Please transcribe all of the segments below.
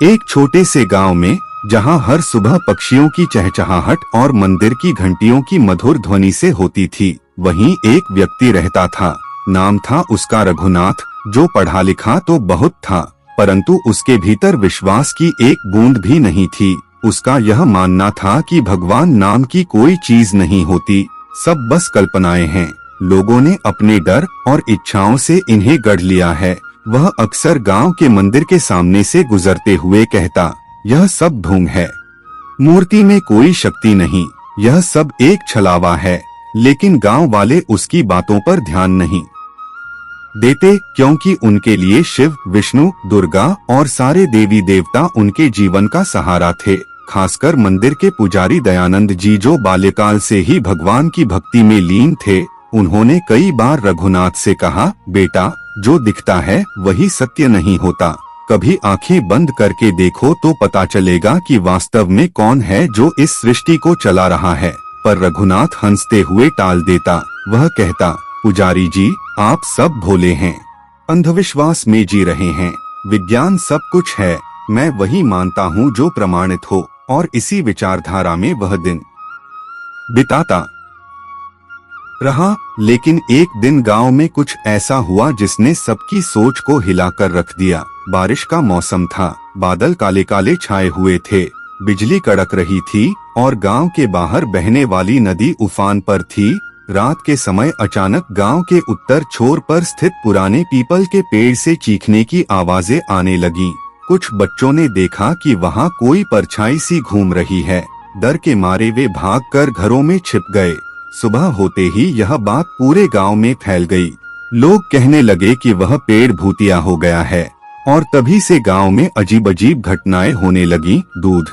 एक छोटे से गांव में, जहां हर सुबह पक्षियों की चहचहाहट और मंदिर की घंटियों की मधुर ध्वनि से होती थी, वहीं एक व्यक्ति रहता था। नाम था उसका रघुनाथ, जो पढ़ा लिखा तो बहुत था, परंतु उसके भीतर विश्वास की एक बूंद भी नहीं थी। उसका यह मानना था कि भगवान नाम की कोई चीज नहीं होती, सब बस कल्पनाएं हैं। लोगों ने अपने डर और इच्छाओं से इन्हें गढ़ लिया है। वह अक्सर गांव के मंदिर के सामने से गुजरते हुए कहता, यह सब ढोंग है, मूर्ति में कोई शक्ति नहीं, यह सब एक छलावा है। लेकिन गांव वाले उसकी बातों पर ध्यान नहीं देते, क्योंकि उनके लिए शिव, विष्णु, दुर्गा और सारे देवी देवता उनके जीवन का सहारा थे। खासकर मंदिर के पुजारी दयानंद जी, जो बाल्यकाल से ही भगवान की भक्ति में लीन थे। उन्होंने कई बार रघुनाथ से कहा, बेटा, जो दिखता है वही सत्य नहीं होता, कभी आंखें बंद करके देखो तो पता चलेगा कि वास्तव में कौन है जो इस सृष्टि को चला रहा है। पर रघुनाथ हंसते हुए टाल देता। वह कहता, पुजारी जी, आप सब भोले हैं, अंधविश्वास में जी रहे हैं, विज्ञान सब कुछ है, मैं वही मानता हूँ जो प्रमाणित हो। और इसी विचारधारा में वह दिन बिताता रहा। लेकिन एक दिन गांव में कुछ ऐसा हुआ जिसने सबकी सोच को हिलाकर रख दिया। बारिश का मौसम था, बादल काले काले छाए हुए थे, बिजली कड़क रही थी और गांव के बाहर बहने वाली नदी उफान पर थी। रात के समय अचानक गांव के उत्तर छोर पर स्थित पुराने पीपल के पेड़ से चीखने की आवाजें आने लगीं। कुछ बच्चों ने देखा कि वहां कोई परछाई सी घूम रही है। डर के मारे वे भागकर घरों में छिप गए। सुबह होते ही यह बात पूरे गांव में फैल गई। लोग कहने लगे कि वह पेड़ भूतिया हो गया है, और तभी से गांव में अजीब अजीब घटनाएं होने लगी। दूध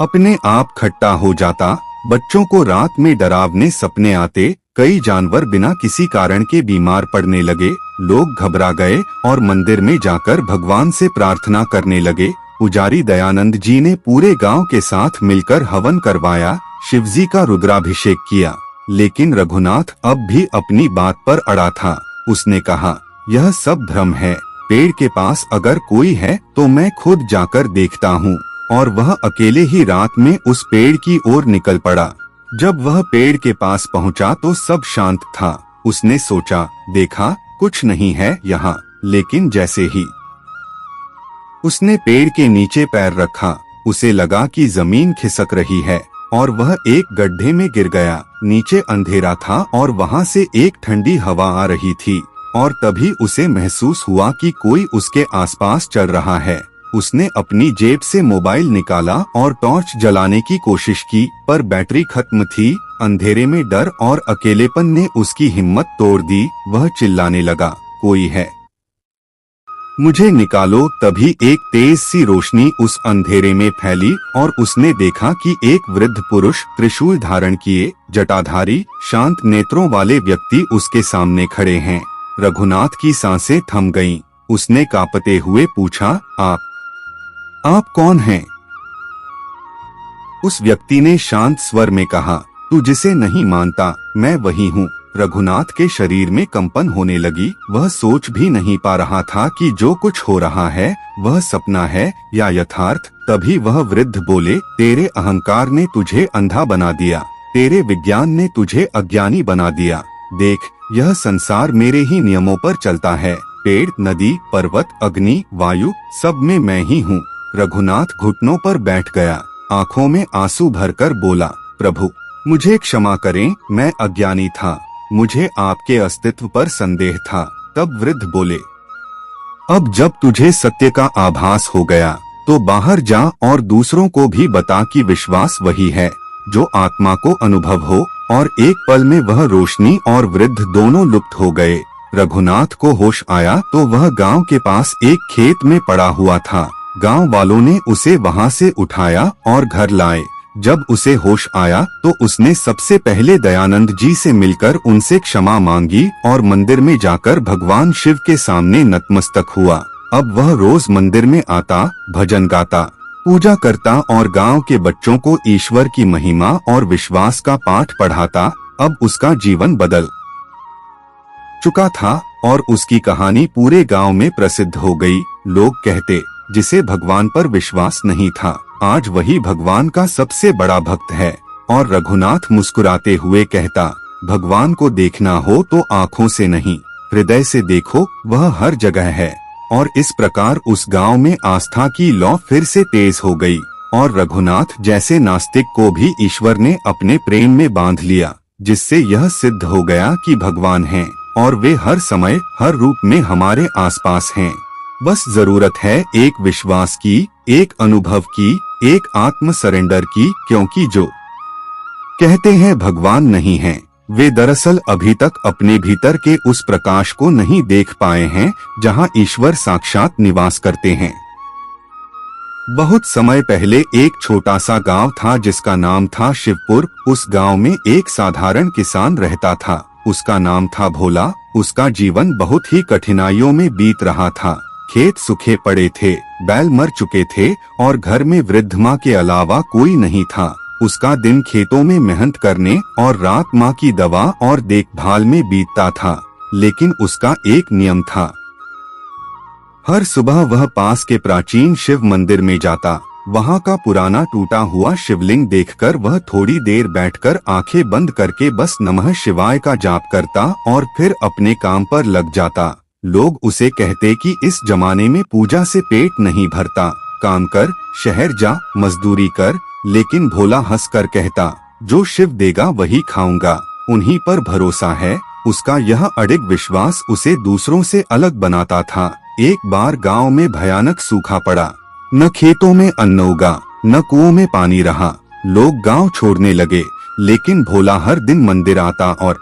अपने आप खट्टा हो जाता, बच्चों को रात में डरावने सपने आते, कई जानवर बिना किसी कारण के बीमार पड़ने लगे। लोग घबरा गए और मंदिर में जाकर भगवान से प्रार्थना करने लगे। पुजारी दयानंद जी ने पूरे गांव के साथ मिलकर हवन करवाया, शिवजी का रुद्राभिषेक किया। लेकिन रघुनाथ अब भी अपनी बात पर अड़ा था। उसने कहा, यह सब भ्रम है, पेड़ के पास अगर कोई है तो मैं खुद जाकर देखता हूँ। और वह अकेले ही रात में उस पेड़ की ओर निकल पड़ा। जब वह पेड़ के पास पहुँचा तो सब शांत था। उसने सोचा, देखा, कुछ नहीं है यहाँ। लेकिन जैसे ही उसने पेड़ के नीचे पैर रखा, उसे लगा कि जमीन खिसक रही है और वह एक गड्ढे में गिर गया। नीचे अंधेरा था और वहां से एक ठंडी हवा आ रही थी, और तभी उसे महसूस हुआ कि कोई उसके आसपास चल रहा है। उसने अपनी जेब से मोबाइल निकाला और टॉर्च जलाने की कोशिश की, पर बैटरी खत्म थी। अंधेरे में डर और अकेलेपन ने उसकी हिम्मत तोड़ दी। वह चिल्लाने लगा, कोई है, मुझे निकालो। तभी एक तेज सी रोशनी उस अंधेरे में फैली और उसने देखा कि एक वृद्ध पुरुष, त्रिशूल धारण किए, जटाधारी, शांत नेत्रों वाले व्यक्ति उसके सामने खड़े हैं। रघुनाथ की सांसें थम गईं। उसने कांपते हुए पूछा, आप कौन हैं? उस व्यक्ति ने शांत स्वर में कहा, तू जिसे नहीं मानता, मैं वही हूँ। रघुनाथ के शरीर में कंपन होने लगी। वह सोच भी नहीं पा रहा था कि जो कुछ हो रहा है वह सपना है या यथार्थ। तभी वह वृद्ध बोले, तेरे अहंकार ने तुझे अंधा बना दिया, तेरे विज्ञान ने तुझे अज्ञानी बना दिया। देख, यह संसार मेरे ही नियमों पर चलता है। पेड़, नदी, पर्वत, अग्नि, वायु, सब में मैं ही हूँ। रघुनाथ घुटनों पर बैठ गया, आंखों में आंसू भरकर बोला, प्रभु, मुझे क्षमा करें, मैं अज्ञानी था, मुझे आपके अस्तित्व पर संदेह था। तब वृद्ध बोले, अब जब तुझे सत्य का आभास हो गया तो बाहर जा और दूसरों को भी बता कि विश्वास वही है जो आत्मा को अनुभव हो। और एक पल में वह रोशनी और वृद्ध दोनों लुप्त हो गए। रघुनाथ को होश आया तो वह गांव के पास एक खेत में पड़ा हुआ था। गांव वालों ने उसे वहां से उठाया और घर लाए। जब उसे होश आया तो उसने सबसे पहले दयानंद जी से मिलकर उनसे क्षमा मांगी और मंदिर में जाकर भगवान शिव के सामने नतमस्तक हुआ। अब वह रोज मंदिर में आता, भजन गाता, पूजा करता और गांव के बच्चों को ईश्वर की महिमा और विश्वास का पाठ पढ़ाता। अब उसका जीवन बदल चुका था और उसकी कहानी पूरे गांव में प्रसिद्ध हो गई। लोग कहते, जिसे भगवान पर विश्वास नहीं था, आज वही भगवान का सबसे बड़ा भक्त है। और रघुनाथ मुस्कुराते हुए कहता, भगवान को देखना हो तो आँखों से नहीं, हृदय से देखो, वह हर जगह है। और इस प्रकार उस गांव में आस्था की लौ फिर से तेज हो गई और रघुनाथ जैसे नास्तिक को भी ईश्वर ने अपने प्रेम में बांध लिया, जिससे यह सिद्ध हो गया कि भगवान हैं और वे हर समय हर रूप में हमारे आसपास हैं। बस जरूरत है एक विश्वास की, एक अनुभव की, एक आत्म सरेंडर की, क्योंकि जो कहते हैं भगवान नहीं हैं, वे दरअसल अभी तक अपने भीतर के उस प्रकाश को नहीं देख पाए हैं जहां ईश्वर साक्षात निवास करते हैं। बहुत समय पहले एक छोटा सा गांव था जिसका नाम था शिवपुर। उस गांव में एक साधारण किसान रहता था, उसका नाम था भोला। उसका जीवन बहुत ही कठिनाइयों में बीत रहा था। खेत सूखे पड़े थे, बैल मर चुके थे और घर में वृद्ध माँ के अलावा कोई नहीं था। उसका दिन खेतों में मेहनत करने और रात माँ की दवा और देखभाल में बीतता था, लेकिन उसका एक नियम था। हर सुबह वह पास के प्राचीन शिव मंदिर में जाता। वहाँ का पुराना टूटा हुआ शिवलिंग देखकर वह थोड़ी देर बैठकर आंखें बंद करके बस नमः शिवाय का जाप करता और फिर अपने काम पर लग जाता। लोग उसे कहते कि इस जमाने में पूजा से पेट नहीं भरता, काम कर, शहर जा, मजदूरी कर। लेकिन भोला हंसकर कहता, जो शिव देगा वही खाऊंगा, उन्हीं पर भरोसा है। उसका यह अडिग विश्वास उसे दूसरों से अलग बनाता था। एक बार गांव में भयानक सूखा पड़ा, न खेतों में अन्न उगा, न कुओं में पानी रहा। लोग गांव छोड़ने लगे, लेकिन भोला हर दिन मंदिर आता और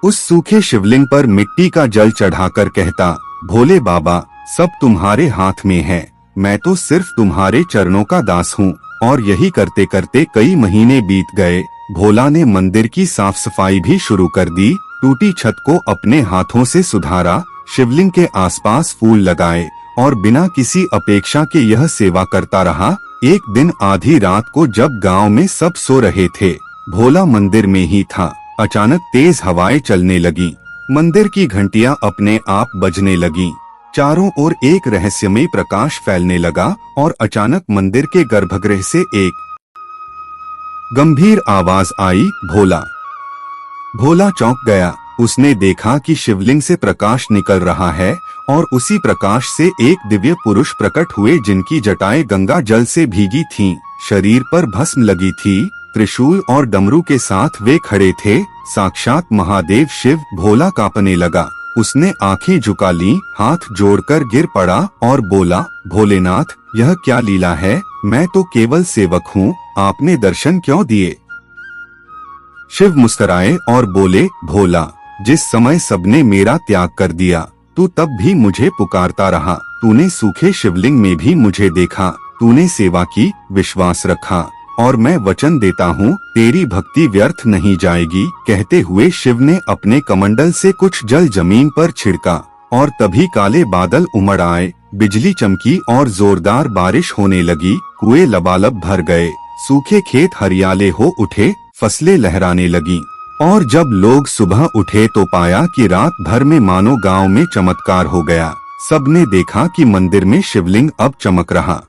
उस सूखे शिवलिंग पर मिट्टी का जल चढ़ाकर कहता, भोले बाबा, सब तुम्हारे हाथ में है, मैं तो सिर्फ तुम्हारे चरणों का दास हूँ। और यही करते करते कई महीने बीत गए। भोला ने मंदिर की साफ सफाई भी शुरू कर दी, टूटी छत को अपने हाथों से सुधारा, शिवलिंग के आसपास फूल लगाए और बिना किसी अपेक्षा के यह सेवा करता रहा। एक दिन आधी रात को जब गांव में सब सो रहे थे, भोला मंदिर में ही था। अचानक तेज हवाएं चलने लगी, मंदिर की घंटियां अपने आप बजने लगीं। चारों ओर एक रहस्यमय प्रकाश फैलने लगा और अचानक मंदिर के गर्भगृह से एक गंभीर आवाज आई, भोला। भोला चौंक गया। उसने देखा कि शिवलिंग से प्रकाश निकल रहा है और उसी प्रकाश से एक दिव्य पुरुष प्रकट हुए जिनकी जटाएं गंगा जल से भीगी थीं, शरीर पर भस्म लगी थी, त्रिशूल और डमरू के साथ वे खड़े थे, साक्षात महादेव शिव। भोला कांपने लगा। उसने आंखें झुका ली, हाथ जोड़कर गिर पड़ा और बोला, भोलेनाथ, यह क्या लीला है? मैं तो केवल सेवक हूँ, आपने दर्शन क्यों दिए? शिव मुस्कुराए और बोले, भोला, जिस समय सबने मेरा त्याग कर दिया, तू तब भी मुझे पुकारता रहा। तूने सूखे शिवलिंग में भी मुझे देखा, तूने सेवा की, विश्वास रखा और मैं वचन देता हूँ तेरी भक्ति व्यर्थ नहीं जाएगी। कहते हुए शिव ने अपने कमंडल से कुछ जल जमीन पर छिड़का और तभी काले बादल उमड़ आए, बिजली चमकी और जोरदार बारिश होने लगी। कुएं लबालब भर गए, सूखे खेत हरियाले हो उठे, फसलें लहराने लगी। और जब लोग सुबह उठे तो पाया कि रात भर में मानो गांव में चमत्कार हो गया। सबने देखा कि मंदिर में शिवलिंग अब चमक रहा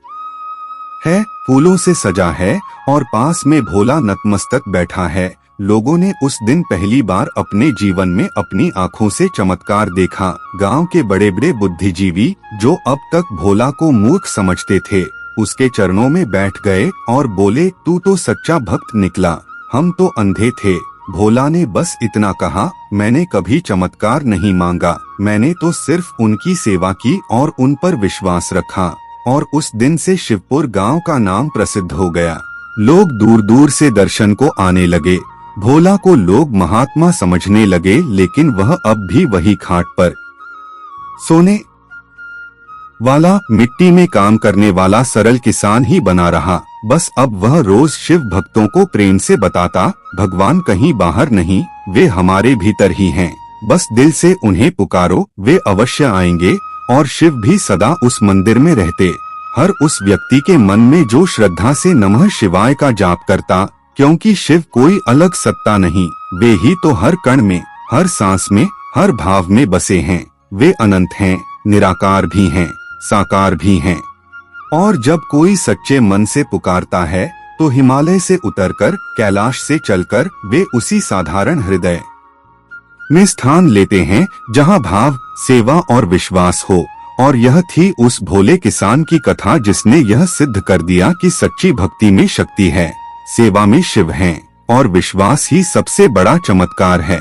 है, फूलों से सजा है और पास में भोला नतमस्तक बैठा है। लोगों ने उस दिन पहली बार अपने जीवन में अपनी आंखों से चमत्कार देखा। गांव के बड़े बड़े बुद्धिजीवी जो अब तक भोला को मूर्ख समझते थे, उसके चरणों में बैठ गए और बोले, तू तो सच्चा भक्त निकला, हम तो अंधे थे। भोला ने बस इतना कहा, मैंने कभी चमत्कार नहीं मांगा, मैंने तो सिर्फ उनकी सेवा की और उन पर विश्वास रखा। और उस दिन से शिवपुर गांव का नाम प्रसिद्ध हो गया। लोग दूर दूर से दर्शन को आने लगे। भोला को लोग महात्मा समझने लगे, लेकिन वह अब भी वही खाट पर सोने वाला, मिट्टी में काम करने वाला सरल किसान ही बना रहा। बस अब वह रोज शिव भक्तों को प्रेम से बताता, भगवान कहीं बाहर नहीं, वे हमारे भीतर ही हैं। बस दिल से उन्हें पुकारो, वे अवश्य आएंगे। और शिव भी सदा उस मंदिर में रहते, हर उस व्यक्ति के मन में जो श्रद्धा से नमः शिवाय का जाप करता, क्योंकि शिव कोई अलग सत्ता नहीं, वे ही तो हर कण में, हर सांस में, हर भाव में बसे हैं। वे अनंत हैं, निराकार भी हैं, साकार भी हैं। और जब कोई सच्चे मन से पुकारता है तो हिमालय से उतरकर, कैलाश से चलकर वे उसी साधारण हृदय में स्थान लेते हैं जहां भाव, सेवा और विश्वास हो। और यह थी उस भोले किसान की कथा जिसने यह सिद्ध कर दिया कि सच्ची भक्ति में शक्ति है, सेवा में शिव हैं और विश्वास ही सबसे बड़ा चमत्कार है।